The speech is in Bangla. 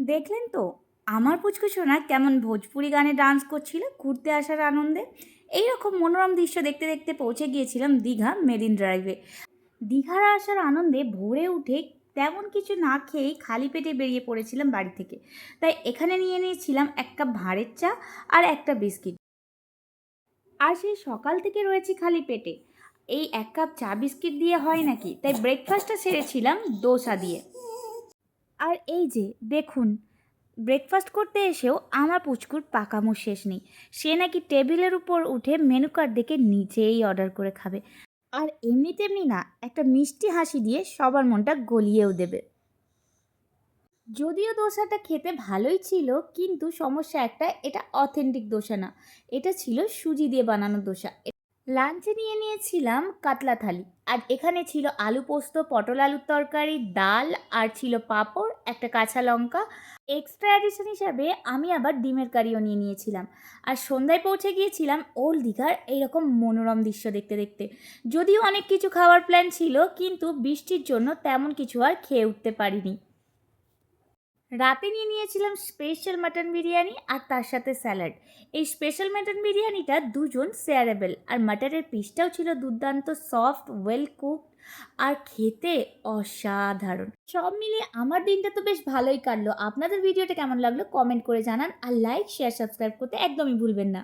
দেখলেন তো আমার পুচকু সোনা কেমন ভোজপুরি গানে ডান্স করছিল ঘুরতে আসার আনন্দে। এইরকম মনোরম দৃশ্য দেখতে দেখতে পৌঁছে গিয়েছিলাম দীঘা মেরিন ড্রাইভে। দীঘার আসার আনন্দে ভোরে উঠে তেমন কিছু না খেয়েই খালি পেটে বেরিয়ে পড়েছিলাম বাড়ি থেকে। তাই এখানে নিয়ে নিয়েছিলাম এক কাপ ভাঁড়ের চা আর একটা বিস্কিট। আর সেই সকাল থেকে রয়েছি খালি পেটে, এই এক কাপ চা বিস্কিট দিয়ে হয় নাকি, তাই ব্রেকফাস্টটা সেরেছিলাম দোসা দিয়ে। আর এই যে দেখুন, ব্রেকফাস্ট করতে এসেও আমার পুচকুর পাকামো শেষ নেই। সে নাকি টেবিলের উপর উঠে মেনু কার্ড দেখে নিজেই অর্ডার করে খাবে। আর এমনি তেমনি না, একটা মিষ্টি হাসি দিয়ে সবার মনটা গলিয়েও দেবে। যদিও দোসাটা খেতে ভালোই ছিল, কিন্তু সমস্যা একটা, এটা অথেন্টিক দোসা না, এটা ছিল সুজি দিয়ে বানানো দোসা। লাঞ্চে নিয়ে নিয়েছিলাম কাতলা থালি, আর এখানে ছিল আলু পোস্ত, পটল আলুর তরকারি, ডাল, আর ছিল পাঁপড়, একটা কাঁচা লঙ্কা। এক্সট্রা অ্যাডিশন হিসাবে আমি আবার ডিমের কারিও নিয়ে নিয়েছিলাম। আর সন্ধ্যায় পৌঁছে গিয়েছিলাম ওল্ড দীঘার এইরকম মনোরম দৃশ্য দেখতে দেখতে। যদিও অনেক কিছু খাওয়ার প্ল্যান ছিল, কিন্তু বৃষ্টির জন্য তেমন কিছু আর খেয়ে উঠতে পারিনি। রাতে নিয়ে নিয়েছিলাম স্পেশাল মাটন বিরিয়ানি আর তার সাথে স্যালাড। এই স্পেশাল মাটন বিরিয়ানিটা দুজন শেয়ারেবল, আর মাটনের পিসটাও ছিল দুর্দান্ত সফট, ওয়েল কুকড, আর খেতে অসাধারণ। সব মিলিয়ে আমার দিনটা তো বেশ ভালোই কাটলো। আপনাদের ভিডিওটা কেমন লাগলো কমেন্ট করে জানান, আর লাইক, শেয়ার, সাবস্ক্রাইব করতে একদমই ভুলবেন না।